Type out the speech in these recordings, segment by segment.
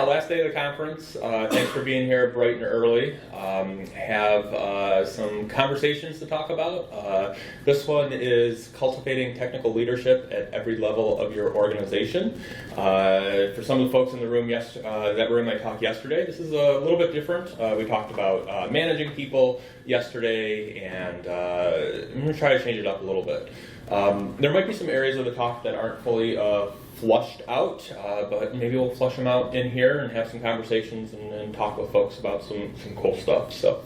last day of the conference. Thanks for being here bright and early. Have some conversations to talk about. This one is cultivating technical leadership at every level of your organization. For some of the folks in the room that were in my talk yesterday, this is a little bit different. We talked about managing people yesterday, and I'm going to try to change it up a little bit. There might be some areas of the talk that aren't fully flushed out, but maybe we'll flush them out in here and have some conversations and talk with folks about some cool stuff. So,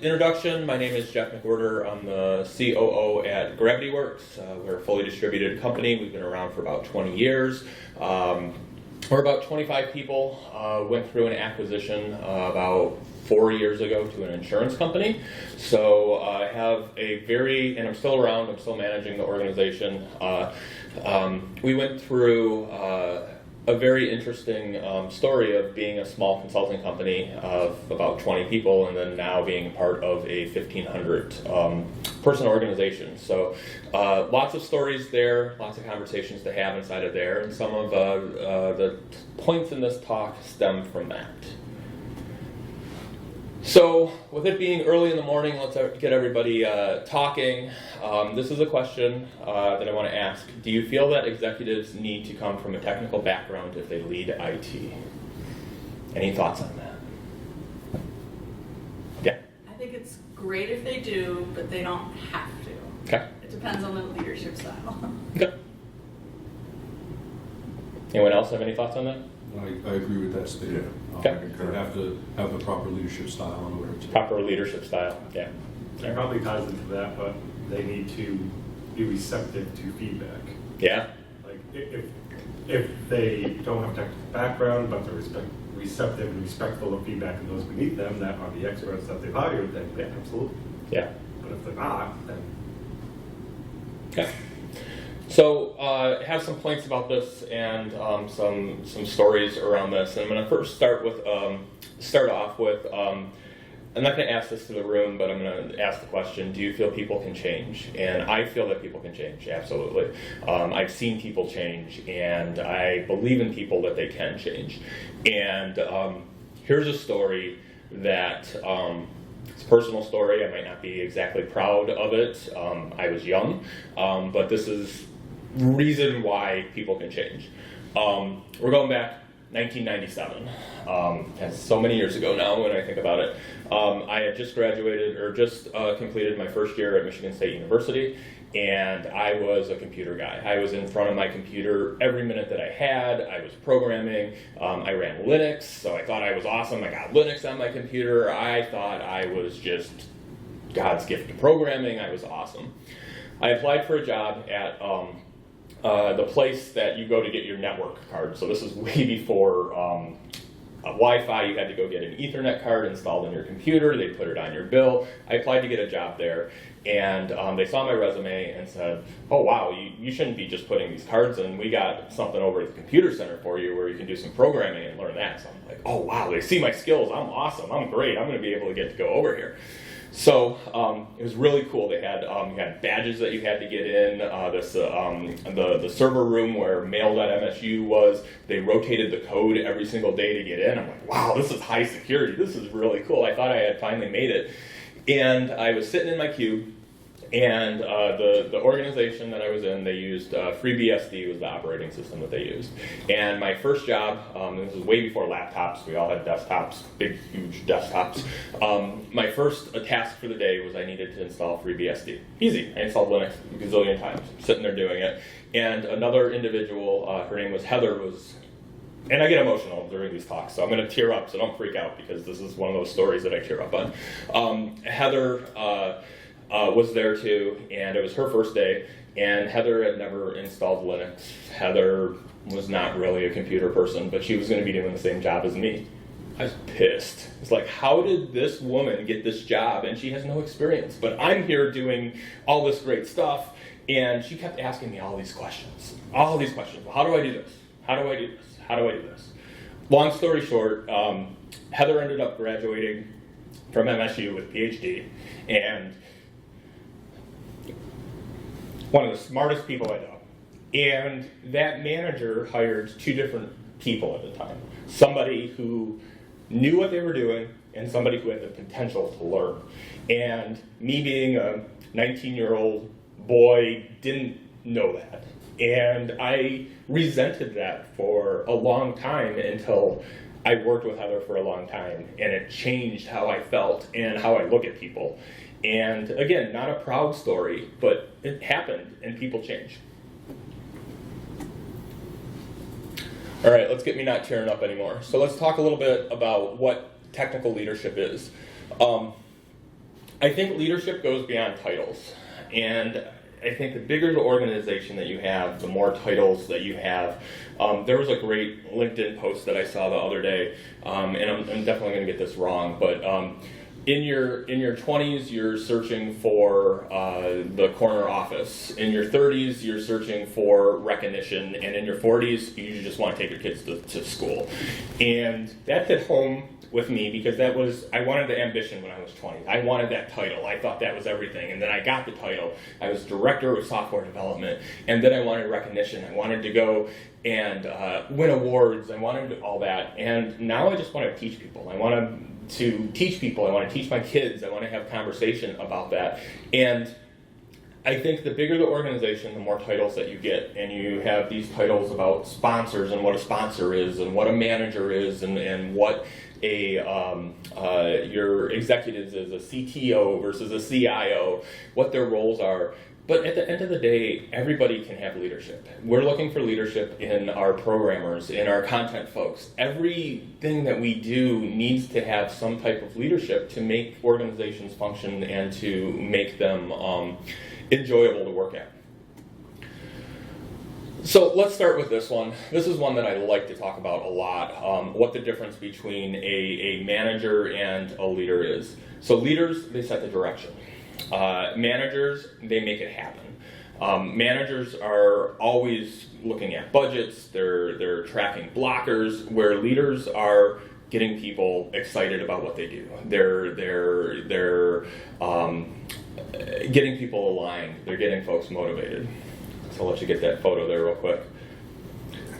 introduction, my name is Jeff McWherter. I'm the COO at GravityWorks. We're a fully distributed company. We've been around for about 20 years. We're about 25 people, went through an acquisition about 4 years ago to an insurance company. So I have and I'm still around, I'm still managing the organization. We went through a very interesting story of being a small consulting company of about 20 people and then now being part of a 1,500 person organization. So lots of stories there, lots of conversations to have inside of there, and some of the points in this talk stem from that. So, with it being early in the morning, let's get everybody talking. This is a question that I want to ask. Do you feel that executives need to come from a technical background if they lead IT? Any thoughts on that? Yeah? I think it's great if they do, but they don't have to. Okay. It depends on the leadership style. Okay. Anyone else have any thoughts on that? I agree with that statement. Okay. You have to have the proper leadership style in order to... Proper leadership style, yeah. It probably ties into that, but they need to be receptive to feedback. Yeah? Like, if they don't have a technical background, but they're receptive and respectful of feedback of those beneath them that are the experts that they've hired, then yeah, absolutely. Yeah. But if they're not, then... Okay. So have some points about this and some stories around this. And I'm going to first start off with. I'm not going to ask this to the room, but I'm going to ask the question: do you feel people can change? And I feel that people can change, absolutely. I've seen people change, and I believe in people that they can change. And here's a story that. It's a personal story. I might not be exactly proud of it. I was young, but this is reason why people can change. We're going back 1997. That's so many years ago now when I think about it. I had just graduated or just completed my first year at Michigan State University, and I was a computer guy. I was in front of my computer every minute that I had. I was programming. I ran Linux, so I thought I was awesome. I got Linux on my computer. I thought I was just God's gift to programming. I was awesome. I applied for a job at the place that you go to get your network card. So this is way before Wi-Fi. You had to go get an Ethernet card installed in your computer. They put it on your bill. I applied to get a job there, and they saw my resume and said, oh wow, you shouldn't be just putting these cards in. We got something over at the computer center for you where you can do some programming and learn that. So I'm like, oh wow, they see my skills. I'm awesome. I'm great. I'm going to be able to get to go over here. So it was really cool. They had you had badges that you had to get in. The server room where mail.msu was. They rotated the code every single day to get in. I'm like, wow, this is high security. This is really cool. I thought I had finally made it, and I was sitting in my cube. And the organization that I was in, they used FreeBSD was the operating system that they used. And my first job, this was way before laptops, we all had desktops, big, huge desktops. My first task for the day was I needed to install FreeBSD. Easy, I installed Linux a gazillion times, sitting there doing it. And another individual, her name was Heather, and I get emotional during these talks, so I'm going to tear up, so don't freak out, because this is one of those stories that I tear up on. Heather was there too, and it was her first day, and Heather had never installed Linux. Heather was not really a computer person, but she was going to be doing the same job as me. I was pissed. It's like, how did this woman get this job, and she has no experience, but I'm here doing all this great stuff, and she kept asking me all these questions. Well, how do I do this? How do I do this? How do I do this? Long story short, Heather ended up graduating from MSU with a PhD, and one of the smartest people I know. And that manager hired two different people at the time. somebody who knew what they were doing, and somebody who had the potential to learn. And me being a 19-year-old boy didn't know that. And I resented that for a long time until I worked with Heather for a long time, and it changed how I felt and how I look at people. And again, not a proud story, but it happened and people change. All right, let's get me not tearing up anymore. So let's talk a little bit about what technical leadership is. I think leadership goes beyond titles. And I think the bigger the organization that you have, the more titles that you have. There was a great LinkedIn post that I saw the other day, and I'm definitely going to get this wrong, but in your 20s, you're searching for the corner office. In your 30s, you're searching for recognition, and in your 40s, you just want to take your kids to school. And that hit home with me because I wanted the ambition when I was 20. I wanted that title. I thought that was everything. And then I got the title. I was director of software development. And then I wanted recognition. I wanted to go and win awards. I wanted all that. And now I just want to teach people. I want to teach people. I want to teach my kids. I want to have conversation about that. And I think the bigger the organization, the more titles that you get. And you have these titles about sponsors and what a sponsor is and what a manager is and what your executives is, a CTO versus a CIO, what their roles are. But at the end of the day, everybody can have leadership. We're looking for leadership in our programmers, in our content folks. Everything that we do needs to have some type of leadership to make organizations function and to make them enjoyable to work at. So let's start with this one. This is one that I like to talk about a lot, what the difference between a manager and a leader is. So leaders, they set the direction. Managers, they make it happen. Managers are always looking at budgets, they're tracking blockers, where leaders are getting people excited about what they do. They're getting people aligned, they're getting folks motivated. So I'll let you get that photo there real quick.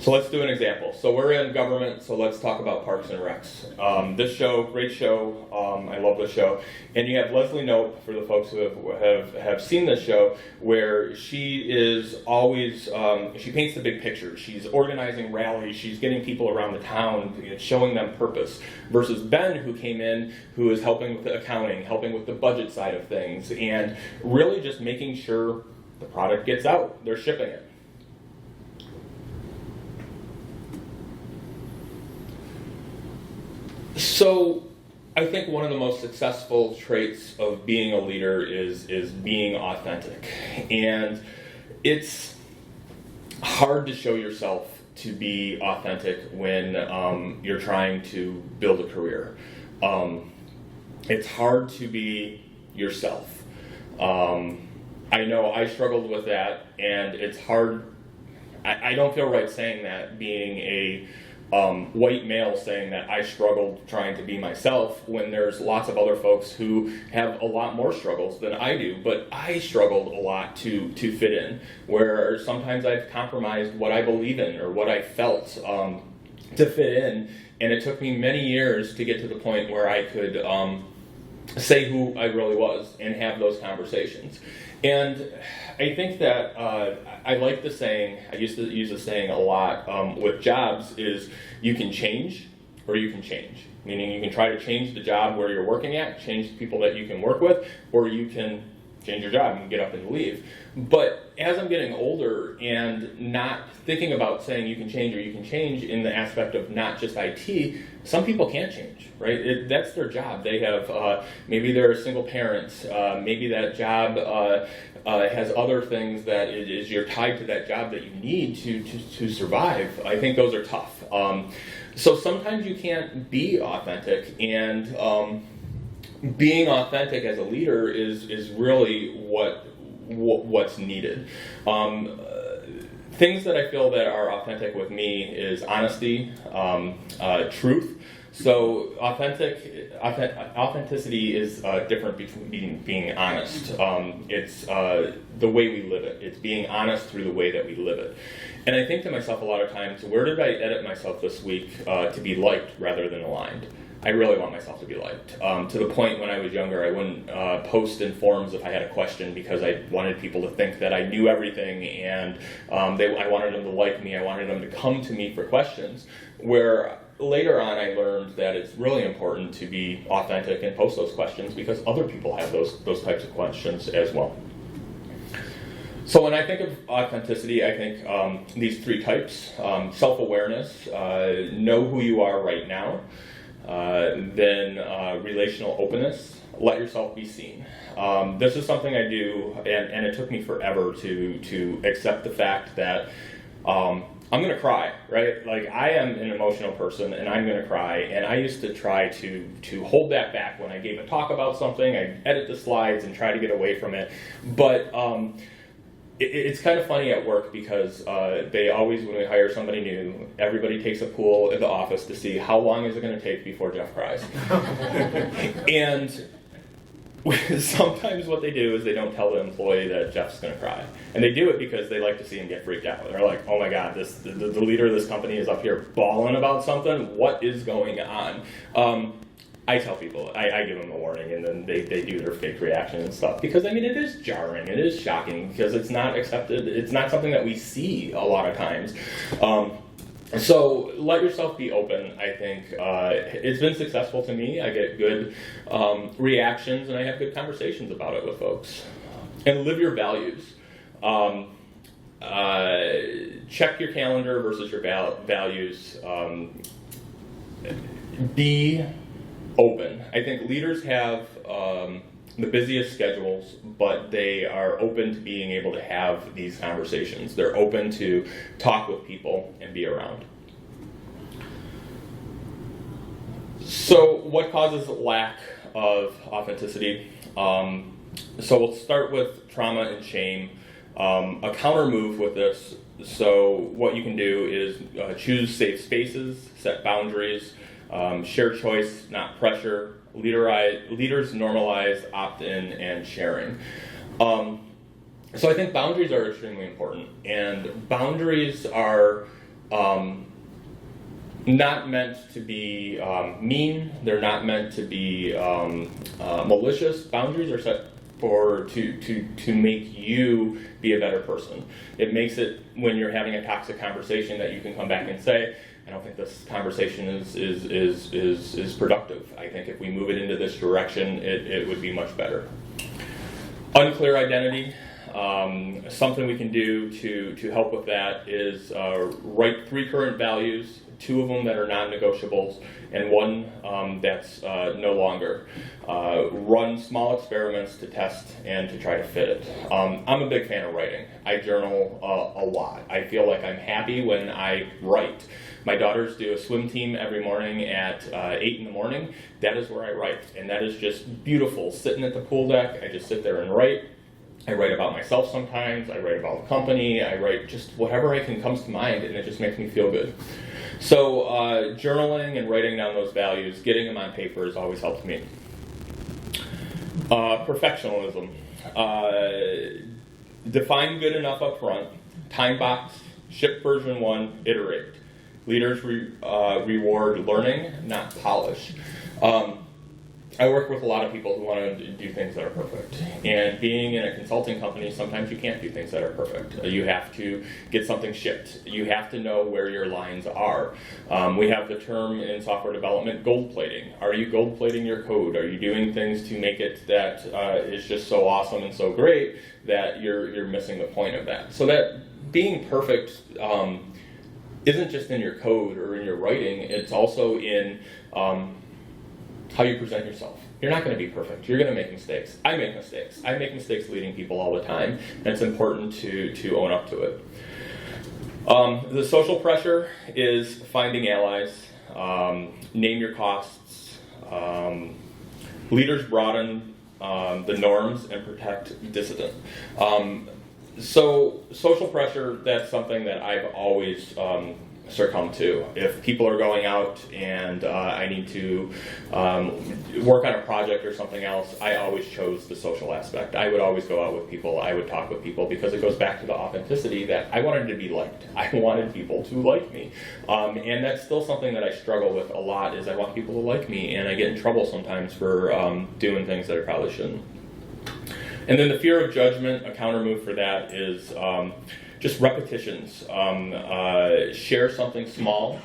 So let's do an example. So we're in government, so let's talk about Parks and Recs. This show, great show, I love this show. And you have Leslie Knope, for the folks who have seen this show, where she is always, she paints the big picture. She's organizing rallies, she's getting people around the town, showing them purpose. Versus Ben, who came in, who is helping with the accounting, helping with the budget side of things, and really just making sure the product gets out, they're shipping it. So I think one of the most successful traits of being a leader is being authentic. And it's hard to show yourself to be authentic when you're trying to build a career. It's hard to be yourself. I know I struggled with that, and it's hard. I don't feel right saying that, being a white male saying that I struggled trying to be myself when there's lots of other folks who have a lot more struggles than I do. But I struggled a lot to fit in, where sometimes I've compromised what I believe in or what I felt to fit in, and it took me many years to get to the point where I could say who I really was and have those conversations. And I think that I like the saying, I used to use the saying a lot with jobs, is you can change or you can change. Meaning you can try to change the job where you're working at, change the people that you can work with, or you can change your job and get up and leave. But as I'm getting older and not thinking about saying you can change or you can change in the aspect of not just IT, some people can't change, right? That's their job. They have, maybe they're a single parent, maybe that job has other things that you're tied to that job that you need to survive. I think those are tough. So sometimes you can't be authentic, and being authentic as a leader is really what's needed. things that I feel that are authentic with me is honesty, truth. So authenticity is different between being honest. It's the way we live it. It's being honest through the way that we live it. And I think to myself a lot of times, where did I edit myself this week to be liked rather than aligned? I really want myself to be liked. To the point when I was younger, I wouldn't post in forums if I had a question because I wanted people to think that I knew everything, and I wanted them to like me. I wanted them to come to me for questions. Where later on I learned that it's really important to be authentic and post those questions because other people have those types of questions as well. So when I think of authenticity, I think these three types: self-awareness, know who you are right now. Then relational openness, let yourself be seen. This is something I do, and it took me forever to accept the fact that I'm going to cry, right? Like, I am an emotional person, and I'm going to cry, and I used to try to hold that back when I gave a talk about something. I'd edit the slides and try to get away from it, but it's kind of funny at work because they always, when we hire somebody new, everybody takes a pool in the office to see how long is it going to take before Jeff cries. And sometimes what they do is they don't tell the employee that Jeff's going to cry. And they do it because they like to see him get freaked out. They're like, oh my God, the leader of this company is up here bawling about something. What is going on? I tell people, I give them a warning, and then they do their fake reaction and stuff. Because, I mean, it is jarring, it is shocking, because it's not accepted, it's not something that we see a lot of times. So let yourself be open, I think. It's been successful to me. I get good reactions, and I have good conversations about it with folks. And live your values. Check your calendar versus your values. Be open. I think leaders have the busiest schedules, but they are open to being able to have these conversations. They're open to talk with people and be around. So what causes lack of authenticity? So we'll start with trauma and shame. A counter move with this, so what you can do is choose safe spaces, set boundaries, share choice, not pressure. Leaders normalize opt-in and sharing. So I think boundaries are extremely important, and boundaries are not meant to be mean. They're not meant to be malicious. Boundaries are set to make you be a better person. It makes it, when you're having a toxic conversation, that you can come back and say, I don't think this conversation is productive. I think if we move it into this direction, it would be much better. Unclear identity. Something we can do to help with that is write 3 current values, 2 of them that are non-negotiables, and 1 that's no longer. Run small experiments to test and to try to fit it. I'm a big fan of writing. I journal a lot. I feel like I'm happy when I write. My daughters do a swim team every morning at 8 in the morning. That is where I write, and that is just beautiful. Sitting at the pool deck, I just sit there and write. I write about myself sometimes, I write about the company, I write just whatever comes to mind, and it just makes me feel good. So journaling and writing down those values, getting them on paper has always helped me. Perfectionism. Define good enough up front, time box, ship version 1, iterate. Leaders reward learning, not polish. I work with a lot of people who want to do things that are perfect. And being in a consulting company, sometimes you can't do things that are perfect. You have to get something shipped. You have to know where your lines are. We have the term in software development, gold plating. Are you gold plating your code? Are you doing things to make it that is just so awesome and so great that you're missing the point of that? So that being perfect isn't just in your code or in your writing, it's also in how you present yourself. You're not going to be perfect. You're going to make mistakes. I make mistakes. I make mistakes leading people all the time, and it's important to own up to it. The social pressure is finding allies, name your costs. Leaders broaden the norms and protect dissident. So social pressure, that's something that I've always succumbed to. If people are going out and I need to work on a project or something else, I always chose the social aspect. I would always go out with people, I would talk with people, because it goes back to the authenticity that I wanted to be liked. I wanted people to like me. And that's still something that I struggle with a lot, is I want people to like me, and I get in trouble sometimes for doing things that I probably shouldn't. And then the fear of judgment, a counter move for that is just repetitions. Share something small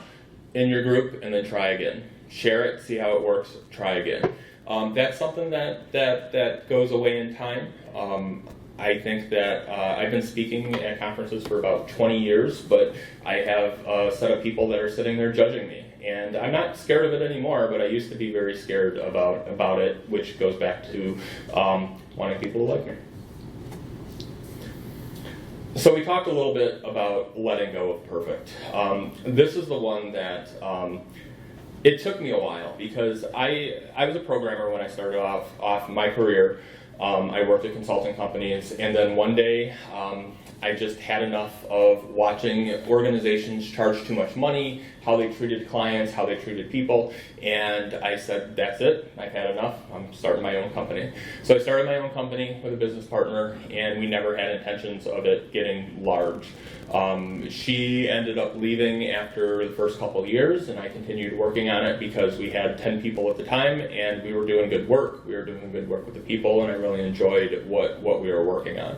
in your group and then try again. Share it, see how it works, try again. That's something that goes away in time. I think that I've been speaking at conferences for about 20 years, but I have a set of people that are sitting there judging me. And I'm not scared of it anymore, but I used to be very scared about it, which goes back to wanting people to like me. So we talked a little bit about letting go of perfect. This is the one that it took me a while, because I was a programmer when I started off my career. I worked at consulting companies, and then one day I just had enough of watching organizations charge too much money, how they treated clients, how they treated people, and I said, that's it, I've had enough, I'm starting my own company. So I started my own company with a business partner, and we never had intentions of it getting large. She ended up leaving after the first couple of years, and I continued working on it because we had 10 people at the time, and we were doing good work. We were doing good work with the people, and I really enjoyed what we were working on.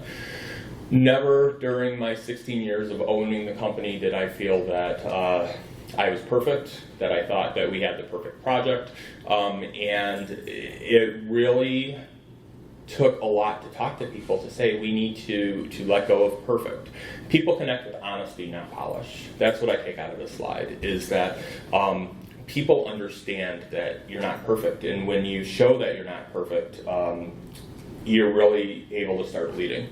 Never during my 16 years of owning the company did I feel that I was perfect, that I thought that we had the perfect project, and it really took a lot to talk to people to say we need to let go of perfect. People connect with honesty, not polish. That's what I take out of this slide, is that people understand that you're not perfect, and when you show that you're not perfect, you're really able to start leading.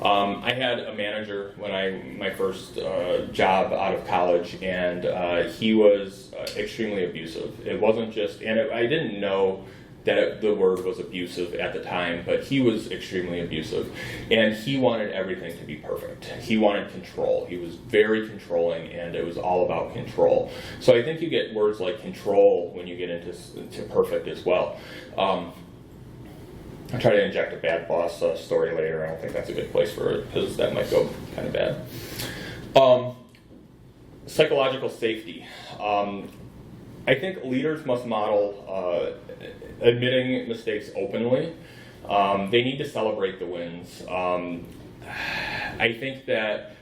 I had a manager when my first job out of college, and he was extremely abusive. It wasn't just, and I didn't know that the word was abusive at the time, but he was extremely abusive, and he wanted everything to be perfect. He wanted control. He was very controlling, and it was all about control. So I think you get words like control when you get into perfect as well. I'll try to inject a bad boss story later. I don't think that's a good place for it, because that might go kind of bad. Psychological safety. I think leaders must model admitting mistakes openly. They need to celebrate the wins. I think that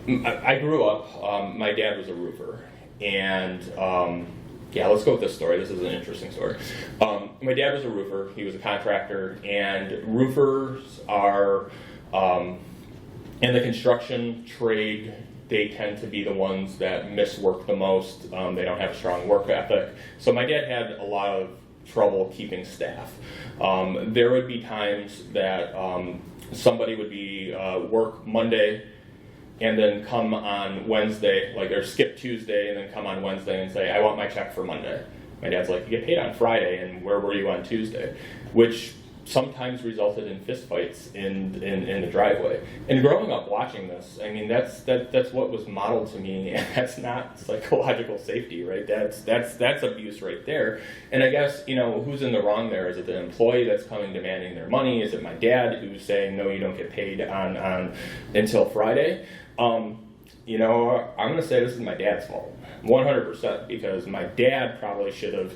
I grew up, my dad was a roofer, and yeah, let's go with this story. This is an interesting story. My dad was a roofer. He was a contractor, and roofers are, in the construction trade, they tend to be the ones that miss work the most. They don't have a strong work ethic. So my dad had a lot of trouble keeping staff. There would be times that somebody would be work Monday and then come on Wednesday, or skip Tuesday and then come on Wednesday and say, I want my check for Monday. My dad's like, you get paid on Friday, and where were you on Tuesday? Which sometimes resulted in fistfights in the driveway. And growing up watching this, I mean, that's what was modeled to me, and that's not psychological safety, right? That's abuse right there. And I guess, who's in the wrong there? Is it the employee that's coming demanding their money? Is it my dad who's saying, no, you don't get paid on until Friday? I'm going to say this is my dad's fault, 100%, because my dad probably should have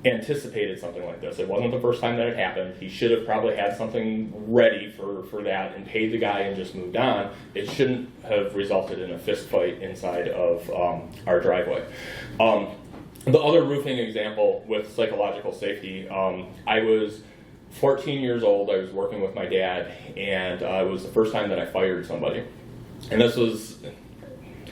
anticipated something like this. It wasn't the first time that it happened. He should have probably had something ready for that and paid the guy and just moved on. It shouldn't have resulted in a fist fight inside of our driveway. The other roofing example with psychological safety, I was 14 years old. I was working with my dad, and it was the first time that I fired somebody. And this was,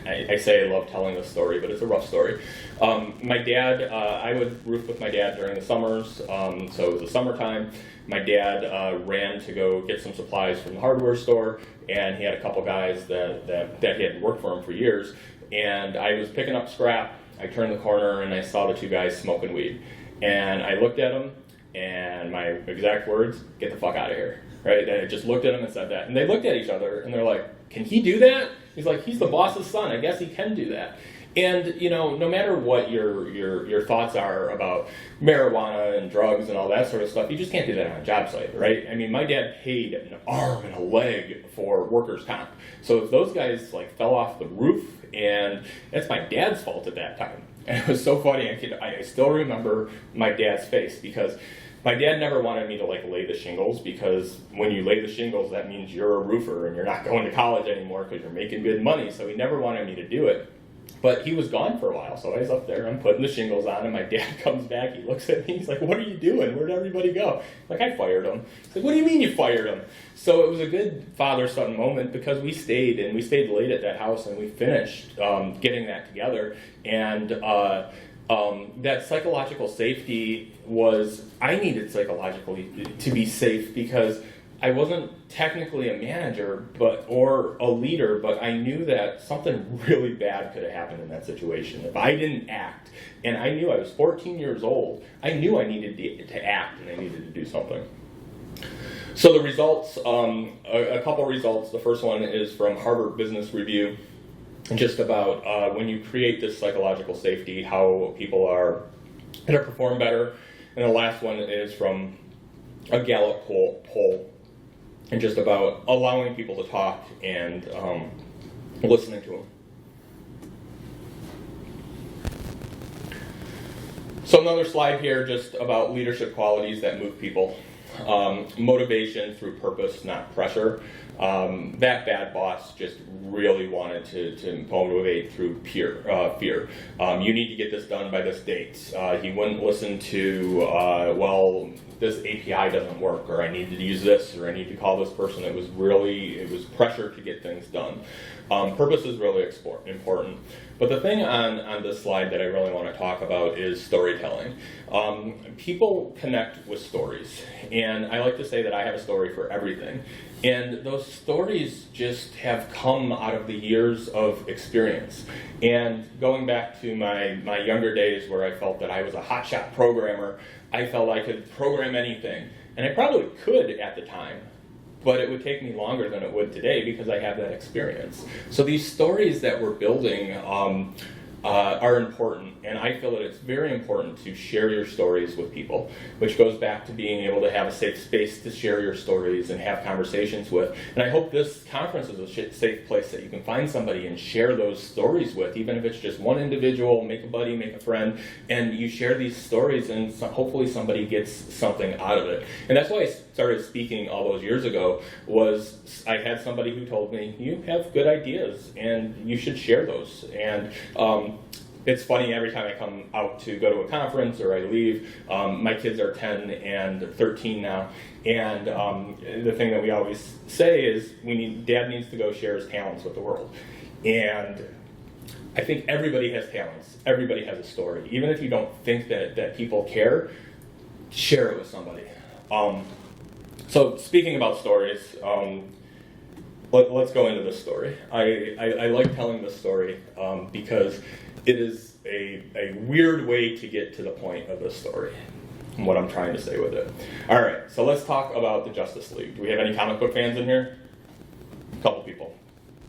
I say I love telling this story, but it's a rough story. My dad, I would roof with my dad during the summers, so it was the summertime. My dad ran to go get some supplies from the hardware store, and he had a couple guys that he had worked for him for years. And I was picking up scrap. I turned the corner, and I saw the two guys smoking weed. And I looked at them, and my exact words, get the fuck out of here. right? They just looked at him and said that. And they looked at each other and they're like, can he do that? He's like, he's the boss's son. I guess he can do that. And, you know, no matter what your thoughts are about marijuana and drugs and all that sort of stuff, you just can't do that on a job site, right? I mean, my dad paid an arm and a leg for workers' comp. So if those guys, like, fell off the roof, and that's my dad's fault at that time. And it was so funny, I still remember my dad's face, because my dad never wanted me to, like, lay the shingles, because when you lay the shingles, that means you're a roofer and you're not going to college anymore because you're making good money. So he never wanted me to do it. But he was gone for a while, so I was up there, I'm putting the shingles on, and my dad comes back, he looks at me, he's like, what are you doing? Where'd everybody go? I'm like, I fired him. He's like, what do you mean you fired him? So it was a good father-son moment, because we stayed late at that house, and we finished getting that together. And that psychological safety was, I needed psychologically to be safe, because I wasn't technically a manager or a leader, but I knew that something really bad could have happened in that situation if I didn't act. And I knew, I was 14 years old, I knew I needed to act and I needed to do something. So the results, a couple results. The first one is from Harvard Business Review, just about when you create this psychological safety, how people are going to perform better. And the last one is from a Gallup poll, and just about allowing people to talk and listening to them. So another slide here, just about leadership qualities that move people. Motivation through purpose, not pressure. That bad boss just really wanted to motivate through fear. You need to get this done by this date. He wouldn't listen to, well, this API doesn't work, or I need to use this, or I need to call this person. It was pressure to get things done. Purpose is really important. But the thing on this slide that I really want to talk about is storytelling. People connect with stories, and I like to say that I have a story for everything. And those stories just have come out of the years of experience. And going back to my younger days, where I felt that I was a hotshot programmer, I felt I could program anything. And I probably could at the time, but it would take me longer than it would today because I have that experience. So these stories that we're building are important, and I feel that it's very important to share your stories with people, which goes back to being able to have a safe space to share your stories and have conversations with. And I hope this conference is a safe place that you can find somebody and share those stories with, even if it's just one individual. Make a buddy, make a friend, and you share these stories, and hopefully somebody gets something out of it. And that's why I started speaking all those years ago. Was I had somebody who told me, you have good ideas and you should share those. And it's funny, every time I come out to go to a conference or I leave, my kids are 10 and 13 now, and the thing that we always say is Dad needs to go share his talents with the world. And I think everybody has talents, everybody has a story. Even if you don't think that people care, share it with somebody. So speaking about stories, let's go into this story. I like telling this story because it is a weird way to get to the point of this story and what I'm trying to say with it. All right, so let's talk about the Justice League. Do we have any comic book fans in here? A couple people.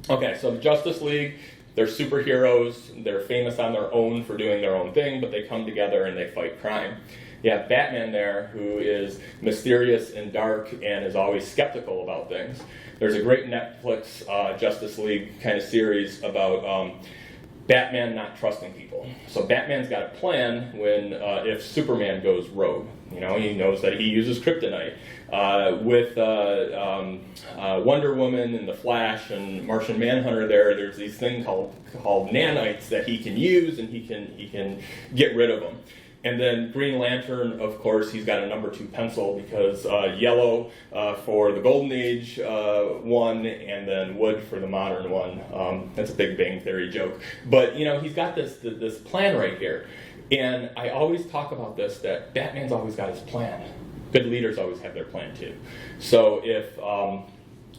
Okay, so the Justice League, they're superheroes. They're famous on their own for doing their own thing, but they come together and they fight crime. You have Batman there, who is mysterious and dark and is always skeptical about things. There's a great Netflix Justice League kind of series about Batman not trusting people. So Batman's got a plan when if Superman goes rogue. You know, he knows that he uses kryptonite. With Wonder Woman and the Flash and Martian Manhunter, there's these things called nanites that he can use, and he can get rid of them. And then Green Lantern, of course, he's got a number 2 pencil because yellow for the Golden Age one, and then wood for the modern one. That's a Big Bang Theory joke. But, you know, he's got this plan right here. And I always talk about this, that Batman's always got his plan. Good leaders always have their plan too. So if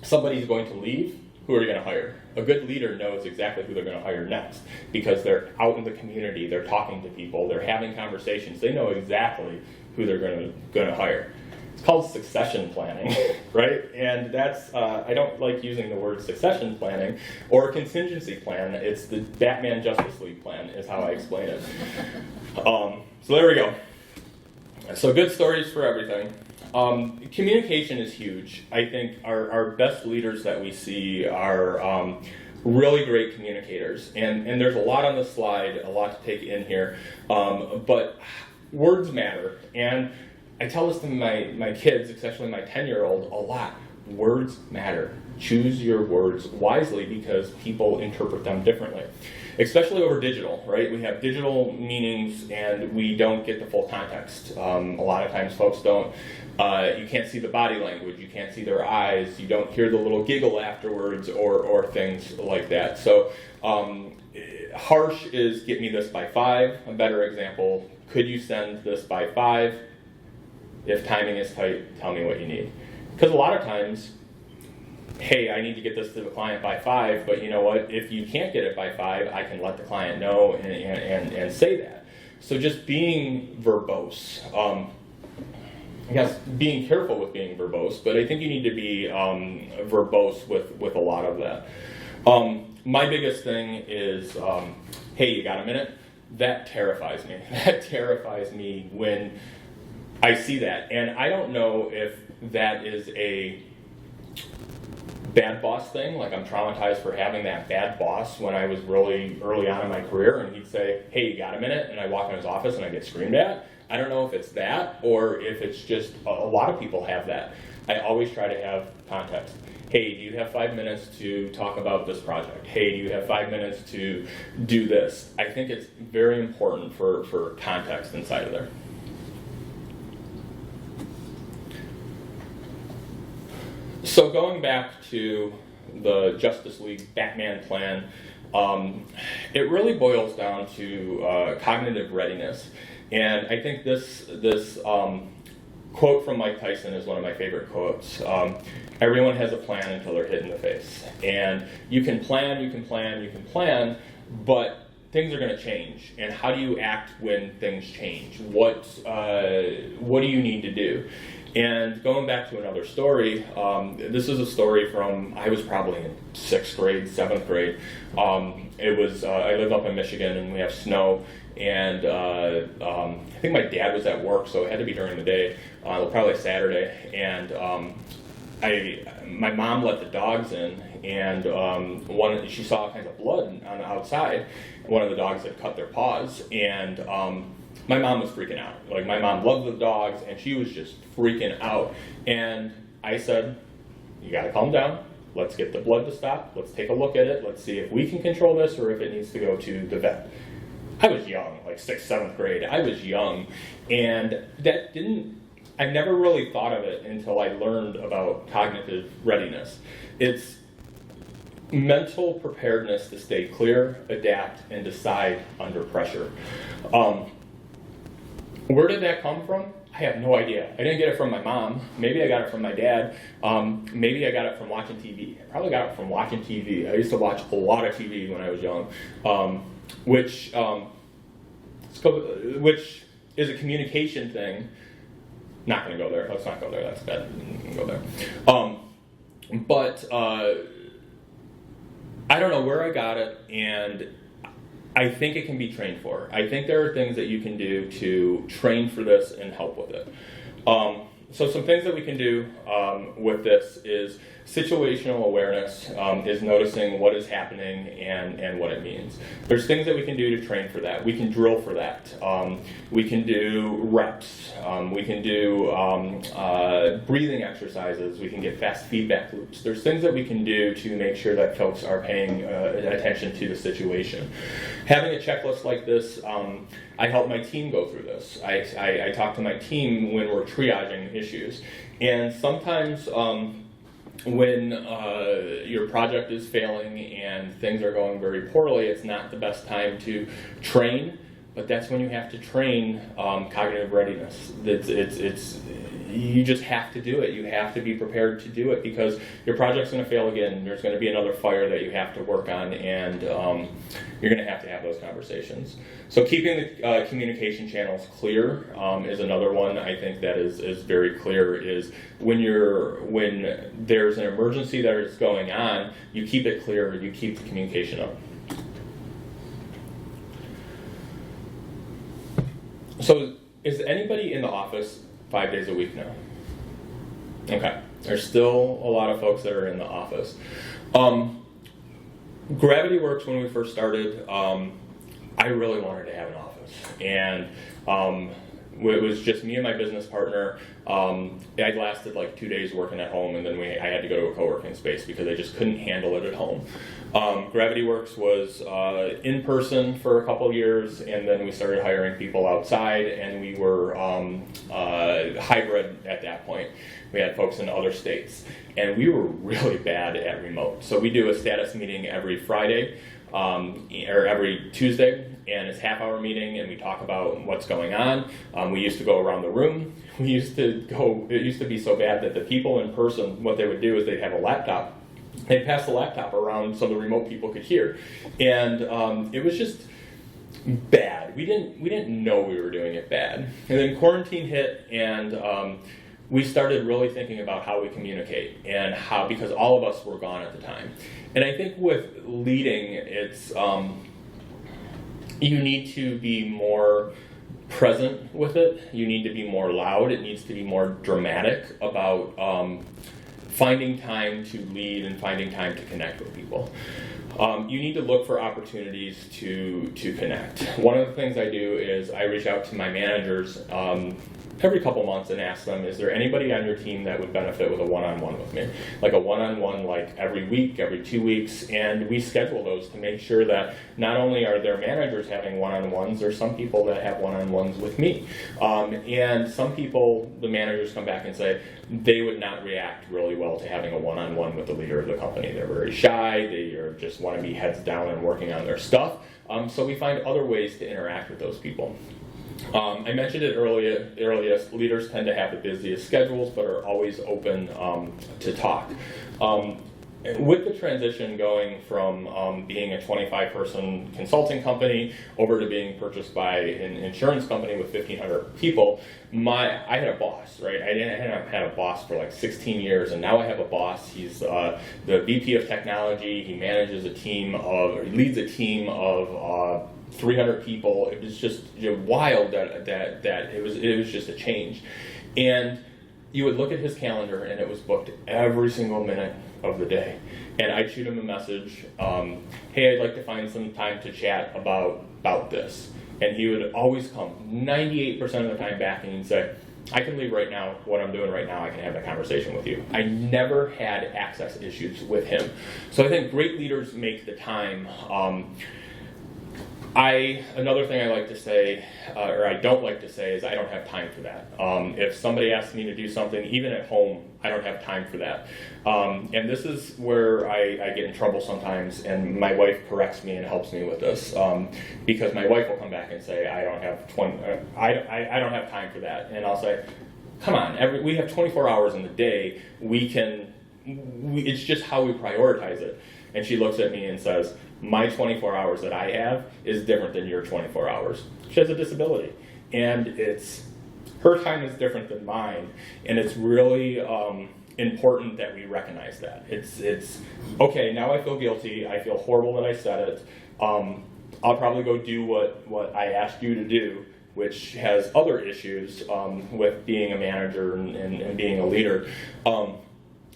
somebody's going to leave, who are you going to hire? A good leader knows exactly who they're going to hire next because they're out in the community, they're talking to people, they're having conversations, they know exactly who they're going to hire. It's called succession planning, right? And that's, I don't like using the word succession planning or contingency plan. It's the Batman Justice League plan is how I explain it. So there we go. So good stories for everything. Communication is huge. I think our best leaders that we see are really great communicators. And there's a lot on the slide, a lot to take in here. But words matter. And I tell this to my kids, especially my 10-year-old, a lot. Words matter. Choose your words wisely because people interpret them differently. Especially over digital, right? We have digital meanings and we don't get the full context. A lot of times folks don't. You can't see the body language, you can't see their eyes, you don't hear the little giggle afterwards or things like that. So harsh is get me this by 5. A better example, could you send this by 5? If timing is tight, tell me what you need. Because a lot of times, hey, I need to get this to the client by 5, but you know what? If you can't get it by 5, I can let the client know and say that. So just being verbose. I guess being careful with being verbose, but I think you need to be verbose with a lot of that. My biggest thing is, hey, you got a minute? That terrifies me. That terrifies me when I see that. And I don't know if that is a bad boss thing, like I'm traumatized for having that bad boss when I was really early on in my career, and he'd say, hey, you got a minute? And I walk in his office and I get screamed at. I don't know if it's that or if it's just a lot of people have that. I always try to have context. Hey, do you have 5 minutes to talk about this project? Hey, do you have 5 minutes to do this? I think it's very important for context inside of there. So going back to the Justice League Batman plan, it really boils down to cognitive readiness. And I think this quote from Mike Tyson is one of my favorite quotes. Everyone has a plan until they're hit in the face. And you can plan, but things are going to change. And how do you act when things change? What do you need to do? And going back to another story, this is a story from, I was probably in 6th grade, 7th grade. It was, I live up in Michigan and we have snow, and I think my dad was at work, so it had to be during the day, probably Saturday, and my mom let the dogs in, and she saw all kinds of blood on the outside. One of the dogs had cut their paws, and my mom was freaking out. Like, my mom loved the dogs, and she was just freaking out. And I said, you gotta calm down. Let's get the blood to stop. Let's take a look at it. Let's see if we can control this or if it needs to go to the vet. I was young, like 6th, 7th grade. I was young. And I never really thought of it until I learned about cognitive readiness. It's mental preparedness to stay clear, adapt, and decide under pressure. Where did that come from? I have no idea. I didn't get it from my mom. Maybe I got it from my dad. Maybe I got it from watching TV. I probably got it from watching TV. I used to watch a lot of TV when I was young, which is a communication thing. Not going to go there. Let's not go there. That's bad. We can go there. But I don't know where I got it, and I think it can be trained for. I think there are things that you can do to train for this and help with it. So some things that we can do with this is situational awareness, is noticing what is happening and what it means. There's things that we can do to train for that. We can drill for that. We can do reps. We can do breathing exercises. We can get fast feedback loops. There's things that we can do to make sure that folks are paying attention to the situation. Having a checklist like this, I help my team go through this. I talk to my team when we're triaging issues. And sometimes when your project is failing and things are going very poorly, it's not the best time to train. but that's when you have to train cognitive readiness. You just have to do it. You have to be prepared to do it because your project's going to fail again. There's going to be another fire that you have to work on, and you're going to have those conversations. So keeping the communication channels clear is another one I think that is very clear. Is when there's an emergency that is going on, you keep it clear. You keep the communication up. So is anybody in the office 5 days a week now? Okay. There's still a lot of folks that are in the office. Gravity Works, when we first started, I really wanted to have an office. And it was just me and my business partner. I lasted like 2 days working at home, and then I had to go to a co-working space because I just couldn't handle it at home. Gravity Works was in person for a couple of years, and then we started hiring people outside, and we were hybrid at that point. We had folks in other states, and we were really bad at remote. So we do a status meeting every Friday or every Tuesday, and it's a half-hour meeting, and we talk about what's going on. We used to go around the room. It used to be so bad that the people in person, what they would do is they'd have a laptop. They'd pass the laptop around so the remote people could hear. And it was just bad. We didn't know we were doing it bad. And then quarantine hit, and we started really thinking about how we communicate and how, because all of us were gone at the time. And I think with leading, it's you need to be more present with it. You need to be more loud. It needs to be more dramatic about finding time to lead and finding time to connect with people. You need to look for opportunities to connect. One of the things I do is I reach out to my managers every couple months and ask them, is there anybody on your team that would benefit with a one-on-one with me? Like a one-on-one like every week, every 2 weeks, and we schedule those to make sure that not only are their managers having one-on-ones, there's some people that have one-on-ones with me. And some people, the managers come back and say they would not react really well to having a one-on-one with the leader of the company. They're very shy, they just want to be heads down and working on their stuff. So we find other ways to interact with those people. I mentioned it earlier, leaders tend to have the busiest schedules, but are always open to talk. With the transition going from being a 25-person consulting company over to being purchased by an insurance company with 1,500 people, I had a boss, right? I hadn't had a boss for like 16 years, and now I have a boss. He's the VP of technology. He manages leads a team of 300 people. It was just wild that it was just a change. And you would look at his calendar and it was booked every single minute of the day. And I'd shoot him a message, hey, I'd like to find some time to chat about this. And he would always come 98% of the time back and he'd say, I can leave right now, what I'm doing right now, I can have that conversation with you. I never had access issues with him. So I think great leaders make the time. Another thing I like to say, or I don't like to say, is I don't have time for that. If somebody asks me to do something, even at home, I don't have time for that. And this is where I get in trouble sometimes, and my wife corrects me and helps me with this, because my wife will come back and say, I don't have time for that. And I'll say, come on, we have 24 hours in the day. It's just how we prioritize it. And she looks at me and says, my 24 hours that I have is different than your 24 hours. She has a disability, and her time is different than mine, and it's really important that we recognize that. It's okay, now I feel guilty, I feel horrible that I said it, I'll probably go do what I asked you to do, which has other issues with being a manager and being a leader.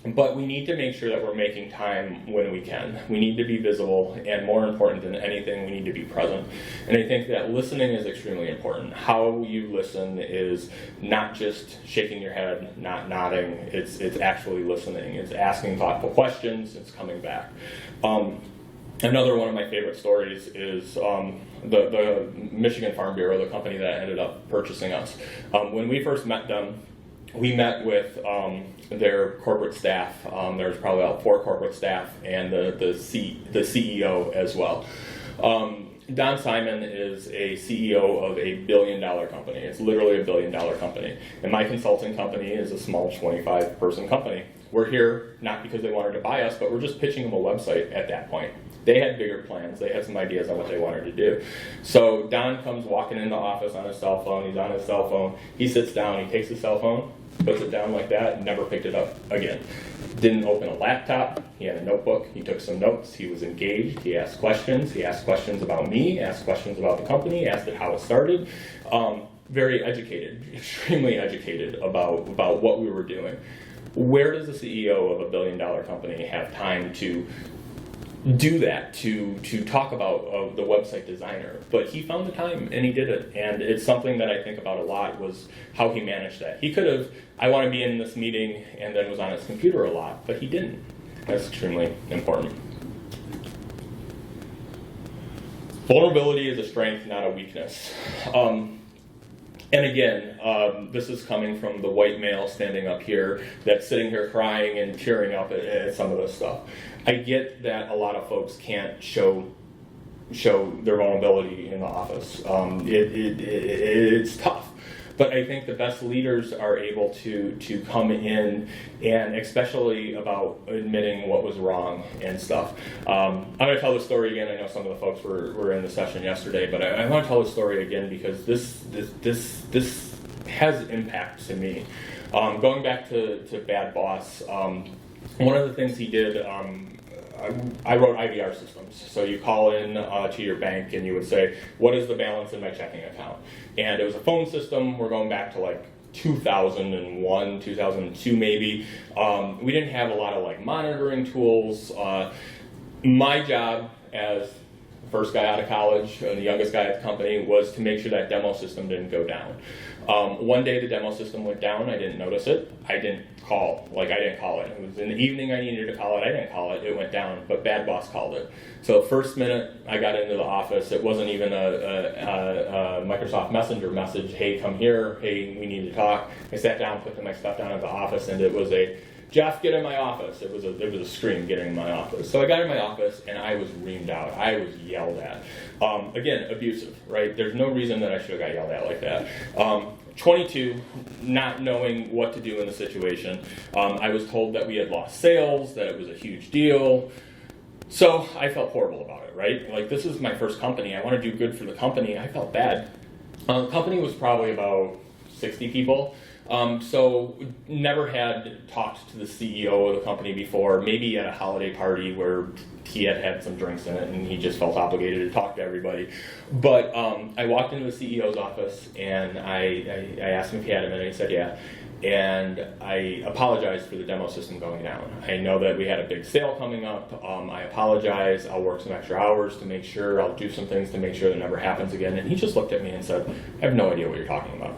But we need to make sure that we're making time when we can. We need to be visible, and more important than anything, we need to be present. And I think that listening is extremely important. How you listen is not just shaking your head, not nodding. It's actually listening. It's asking thoughtful questions. It's coming back. Another one of my favorite stories is the Michigan Farm Bureau, the company that ended up purchasing us. When we first met them, we met with their corporate staff. There's probably about 4 corporate staff and the CEO as well. Don Simon is a CEO of a $1 billion company. It's literally a $1 billion company. And my consulting company is a small 25-person company. We're here not because they wanted to buy us, but we're just pitching them a website at that point. They had bigger plans. They had some ideas on what they wanted to do. So Don comes walking in the office on his cell phone. He's on his cell phone. He sits down. He takes his cell phone, puts it down like that, and never picked it up again. Didn't open a laptop. He had a notebook. He took some notes. He was engaged. He asked questions. He asked questions about me, asked questions about the company, asked it how it started. Very educated, extremely educated about what we were doing. Where does the CEO of a $1 billion company have time to do that, to talk about the website designer? But he found the time and he did it, and it's something that I think about a lot, was how he managed that. He could have, I want to be in this meeting, and then was on his computer a lot, but he didn't. That's extremely important. Vulnerability is a strength, not a weakness. And again, this is coming from the white male standing up here that's sitting here crying and tearing up at some of this stuff. I get that a lot of folks can't show their vulnerability in the office. It's tough. But I think the best leaders are able to come in, and especially about admitting what was wrong and stuff. I'm going to tell the story again. I know some of the folks were in the session yesterday, but I want to tell the story again because this has impact to me. Going back to Bad Boss, one of the things he did, I wrote IVR systems. So you call in to your bank and you would say, what is the balance in my checking account? And it was a phone system. We're going back to like 2001, 2002 maybe. We didn't have a lot of like monitoring tools. My job as the first guy out of college and the youngest guy at the company was to make sure that demo system didn't go down. One day the demo system went down. I didn't notice it. I didn't call it. It was in the evening I needed to call it. I didn't call it. It went down, but Bad Boss called it. So first minute I got into the office, it wasn't even a Microsoft Messenger message, hey, come here, hey, we need to talk. I sat down, put my stuff down at the office, and it was a, Jeff, get in my office. It was a scream, getting in my office. So I got in my office and I was reamed out. I was yelled at. Again, abusive, right? There's no reason that I should have got yelled at like that. 22, not knowing what to do in the situation. I was told that we had lost sales, that it was a huge deal. So I felt horrible about it, right? Like, this is my first company. I want to do good for the company. I felt bad. The company was probably about 60 people. So never had talked to the CEO of the company before, maybe at a holiday party where he had some drinks in it and he just felt obligated to talk to everybody. But I walked into the CEO's office and I asked him if he had a minute, and he said yeah. And I apologized for the demo system going down. I know that we had a big sale coming up. I apologize. I'll work some extra hours to make sure, I'll do some things to make sure that never happens again. And he just looked at me and said, I have no idea what you're talking about.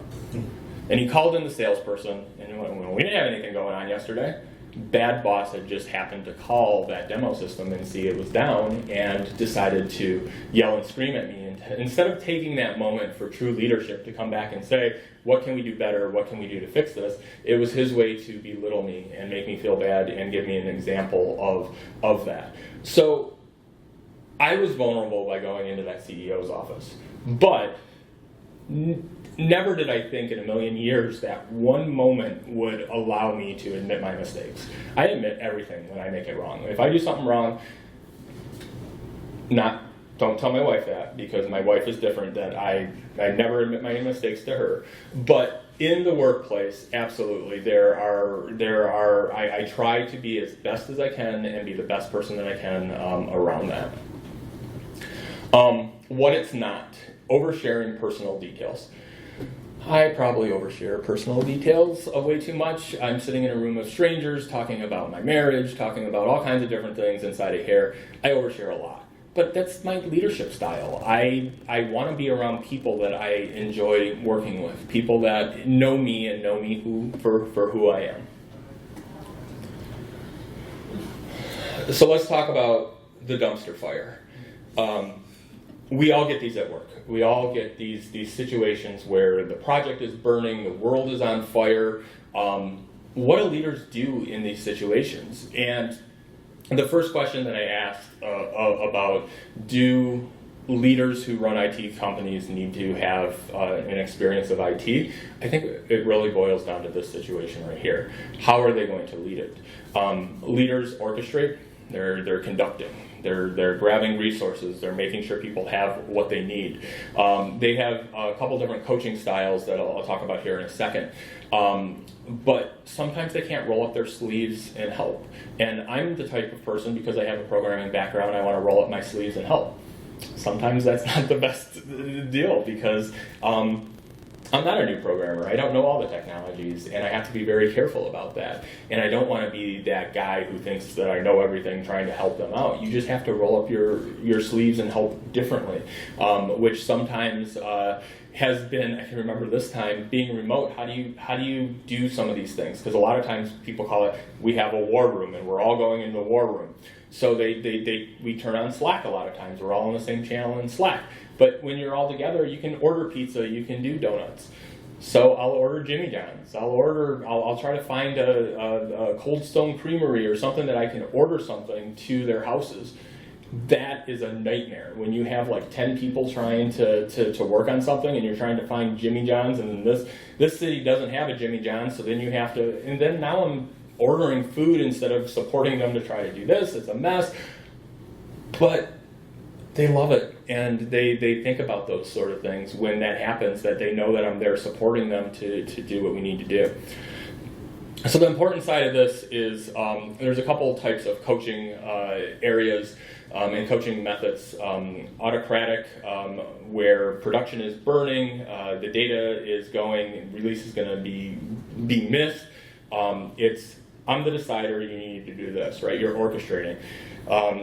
And he called in the salesperson, and when we didn't have anything going on yesterday, Bad Boss had just happened to call that demo system and see it was down and decided to yell and scream at me. And instead of taking that moment for true leadership to come back and say, what can we do better? What can we do to fix this? It was his way to belittle me and make me feel bad and give me an example of that. So I was vulnerable by going into that CEO's office. But never did I think in a million years that one moment would allow me to admit my mistakes. I admit everything when I make it wrong. If I do something wrong, don't tell my wife that, because my wife is different, that I never admit my mistakes to her. But in the workplace, absolutely, I try to be as best as I can and be the best person that I can around that. What it's not, oversharing personal details. I probably overshare personal details way too much. I'm sitting in a room of strangers talking about my marriage, talking about all kinds of different things inside of here. I overshare a lot. But that's my leadership style. I want to be around people that I enjoy working with, people that know me and know me for who I am. So let's talk about the dumpster fire. We all get these at work. We all get these situations where the project is burning, the world is on fire. What do leaders do in these situations? And the first question that I asked about, do leaders who run IT companies need to have an experience of IT. I think it really boils down to this situation right here. How are they going to lead it? Leaders orchestrate, they're conducting. They're grabbing resources. They're making sure people have what they need. They have a couple different coaching styles that I'll talk about here in a second. But sometimes they can't roll up their sleeves and help. And I'm the type of person, because I have a programming background, I want to roll up my sleeves and help. Sometimes that's not the best deal, because I'm not a new programmer. I don't know all the technologies, and I have to be very careful about that. And I don't want to be that guy who thinks that I know everything trying to help them out. You just have to roll up your sleeves and help differently, which sometimes has been, I can remember this time, being remote. How do you do some of these things? Because a lot of times people call it, we have a war room and we're all going into the war room. So we turn on Slack a lot of times. We're all on the same channel in Slack. But when you're all together, you can order pizza, you can do donuts. So I'll order Jimmy John's. I'll try to find a Cold Stone Creamery or something that I can order something to their houses. That is a nightmare when you have like 10 people trying to work on something, and you're trying to find Jimmy John's, and this city doesn't have a Jimmy John's, so then you have to, and then now I'm ordering food instead of supporting them to try to do this. It's a mess. But they love it, and they think about those sort of things when that happens, that they know that I'm there supporting them to do what we need to do. So the important side of this is there's a couple types of coaching areas and coaching methods. Autocratic, where production is burning, the data is going, release is going to be missed. I'm the decider, you need to do this, right? You're orchestrating.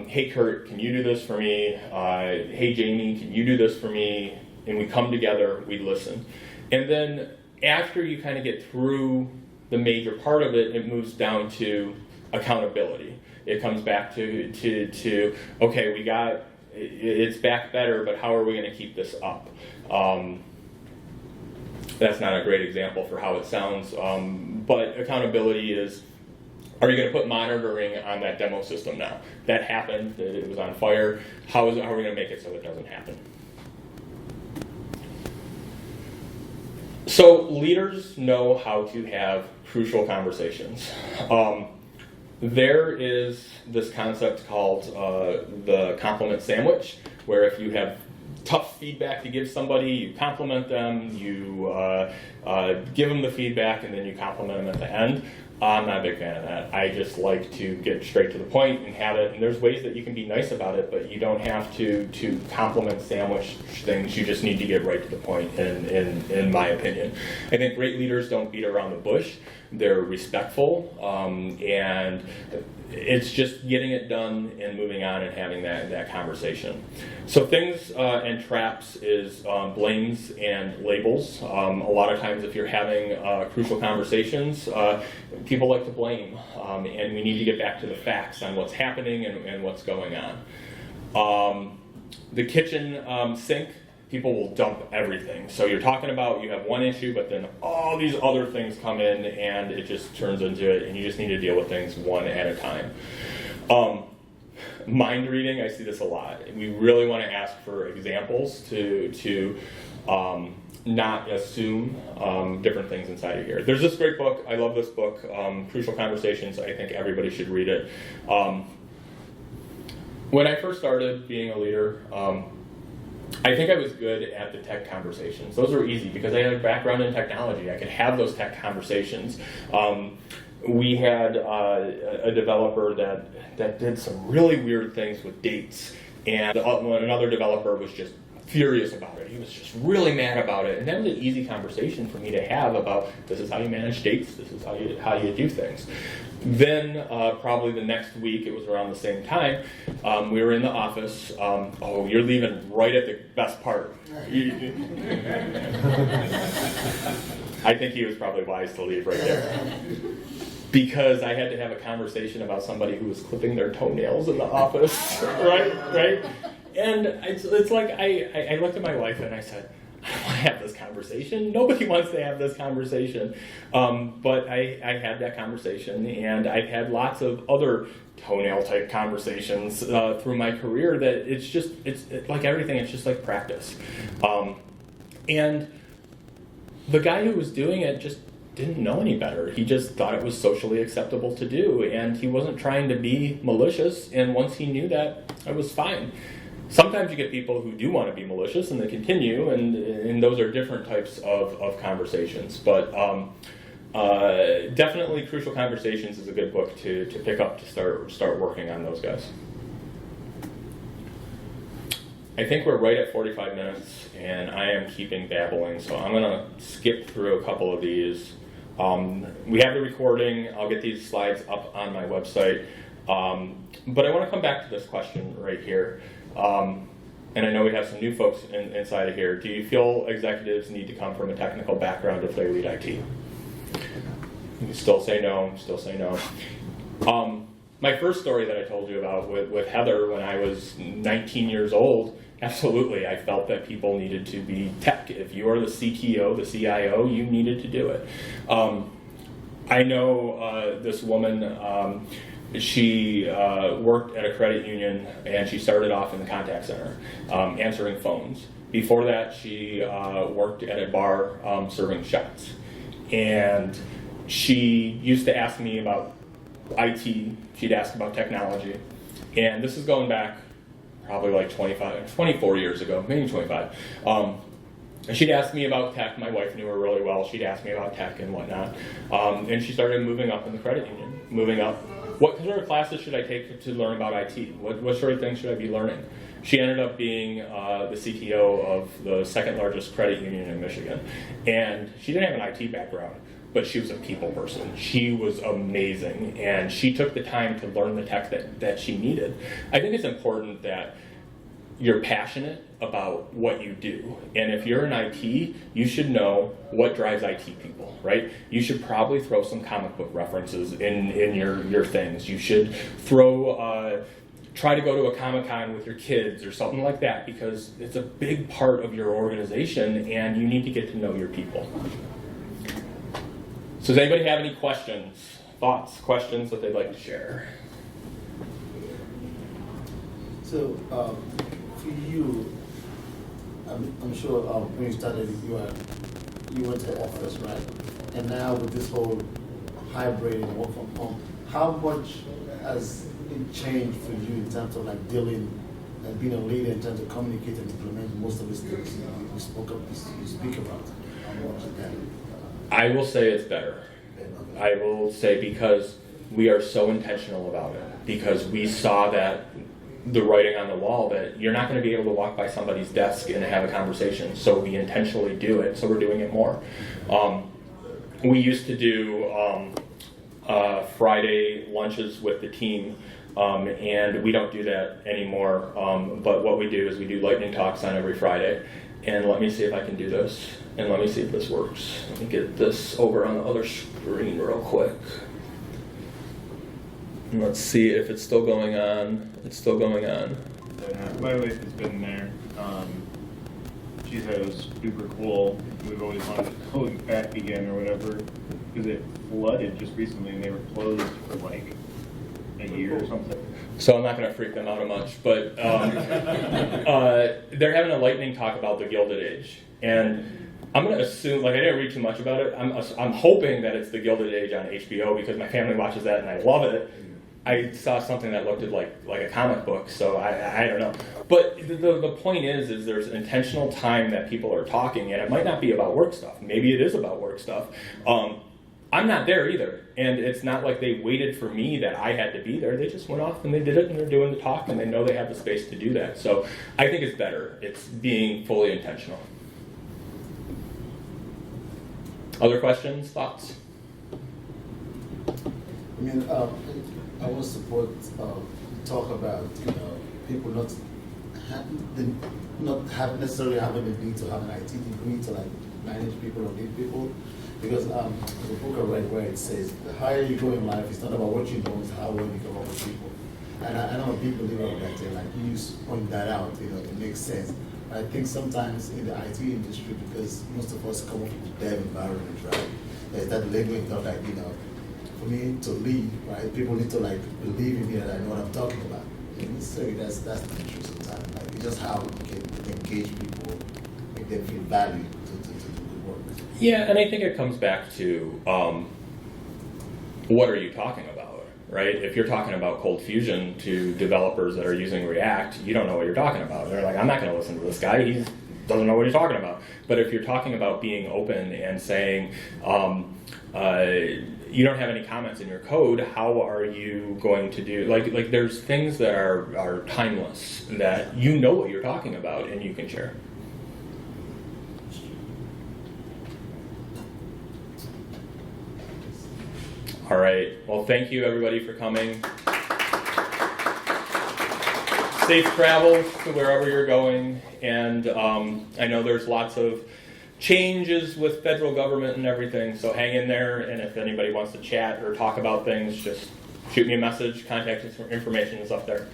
Hey Kurt, can you do this for me? Hey Jamie, can you do this for me? And we come together, we listen. And then after you kind of get through the major part of it, it moves down to accountability. It comes back to okay, it's back better, but how are we going to keep this up? That's not a great example for how it sounds, but accountability is, are you going to put monitoring on that demo system now? That happened, it was on fire. How are we going to make it so it doesn't happen? So leaders know how to have crucial conversations. There is this concept called the compliment sandwich, where if you have tough feedback to give somebody, you compliment them, you give them the feedback, and then you compliment them at the end. I'm not a big fan of that. I just like to get straight to the point and have it. And there's ways that you can be nice about it, but you don't have to compliment sandwich things. You just need to get right to the point, in my opinion. I think great leaders don't beat around the bush. They're respectful, and it's just getting it done and moving on and having that conversation. So things and traps is blames and labels. A lot of times if you're having crucial conversations, people like to blame, and we need to get back to the facts on what's happening and what's going on. The kitchen sink, people will dump everything. So you're talking about, you have one issue, but then all these other things come in, and it just turns into it, and you just need to deal with things one at a time. Mind reading, I see this a lot. We really want to ask for examples to not assume different things inside of here. There's this great book, I love this book, Crucial Conversations. I think everybody should read it. When I first started being a leader, I think I was good at the tech conversations. Those were easy because I had a background in technology. I could have those tech conversations. We had a developer that did some really weird things with dates, and another developer was just furious about it. He was just really mad about it, and that was an easy conversation for me to have about, this is how you manage dates, this is how you do things. Then probably the next week, it was around the same time, we were in the office. Oh, you're leaving right at the best part. I think he was probably wise to leave right there. Because I had to have a conversation about somebody who was clipping their toenails in the office, right? And it's like I looked at my wife and I said, I don't want to have this conversation. Nobody wants to have this conversation. But I had that conversation, and I've had lots of other toenail type conversations through my career that it's like everything, it's just like practice. And the guy who was doing it just didn't know any better. He just thought it was socially acceptable to do, and he wasn't trying to be malicious, and once he knew that, it was fine. Sometimes you get people who do want to be malicious and they continue, and those are different types of conversations. But definitely Crucial Conversations is a good book to pick up to start working on those guys. I think we're right at 45 minutes, and I am keeping babbling, so I'm going to skip through a couple of these. We have the recording. I'll get these slides up on my website. But I want to come back to this question right here. And I know we have some new folks inside of here. Do you feel executives need to come from a technical background if they lead IT? You still say no, still say no. My first story that I told you about with Heather when I was 19 years old, absolutely, I felt that people needed to be tech. If you are the CTO, the CIO, you needed to do it. I know this woman, she worked at a credit union, and she started off in the contact center, answering phones. Before that, she worked at a bar serving shots. And she used to ask me about IT, she'd ask about technology. And this is going back probably like 24 years ago, maybe 25. And she'd ask me about tech. My wife knew her really well. She'd ask me about tech and whatnot. And she started moving up in the credit union, moving up. What sort of classes should I take to learn about IT? What sort of things should I be learning? She ended up being the CTO of the second largest credit union in Michigan. And she didn't have an IT background, but she was a people person. She was amazing, and she took the time to learn the tech that she needed. I think it's important that you're passionate about what you do. And if you're in IT, you should know what drives IT people, right? You should probably throw some comic book references in your things. You should try to go to a Comic-Con with your kids or something like that, because it's a big part of your organization, and you need to get to know your people. So does anybody have any questions, thoughts, questions that they'd like to share? So, for you, I'm sure when you started, you went to the office, right? And now with this whole hybrid and work from home, how much has it changed for you in terms of like dealing and being a leader in terms of communicating and implementing most of these things you speak about? How much of that? I will say it's better. I will say because we are so intentional about it, because we saw that the writing on the wall that you're not going to be able to walk by somebody's desk and have a conversation, so we intentionally do it, so we're doing it more. We used to do Friday lunches with the team, and we don't do that anymore, but what we do is we do lightning talks on every Friday. And let me see if I can do this, and let me see if this works. Let me get this over on the other screen real quick. And let's see if it's still going on. It's still going on. My wife has been there. She said it was super cool. We've always wanted to go back again or whatever, because it flooded just recently and they were closed for like a year or something. So I'm not going to freak them out much, but they're having a lightning talk about the Gilded Age. And I'm going to assume, like I didn't read too much about it, I'm hoping that it's the Gilded Age on HBO because my family watches that and I love it. I saw something that looked like a comic book, so I don't know. But the point is there's intentional time that people are talking, and it might not be about work stuff. Maybe it is about work stuff. I'm not there either, and it's not like they waited for me that I had to be there. They just went off and they did it, and they're doing the talk, and they know they have the space to do that. So I think it's better. It's being fully intentional. Other questions, thoughts? I mean, I want to support talk about people not necessarily having the need to have an IT degree to like manage people or lead people. Because there's a book I read where it says the higher you go in life, it's not about what you know, it's how well you can work with people. And I'm a big believer of that. And like you point that out, it makes sense. I think sometimes in the IT industry, because most of us come from the dev environment, right? There's that labeling of like, for me to lead, right? People need to like believe in me that I know what I'm talking about. And so that's the issue sometimes. Like it's just how you can engage people, make them feel valued to do good work. Yeah, and I think it comes back to what are you talking about, right? If you're talking about Cold Fusion to developers that are using React, you don't know what you're talking about. They're like, I'm not going to listen to this guy. He doesn't know what he's talking about. But if you're talking about being open and saying, you don't have any comments in your code, how are you going to do, like there's things that are timeless, that you know what you're talking about and you can share. All right, well, thank you everybody for coming. Safe travels to wherever you're going, and I know there's lots of changes with federal government and everything, so hang in there, and if anybody wants to chat or talk about things, just shoot me a message. Contact information is up there.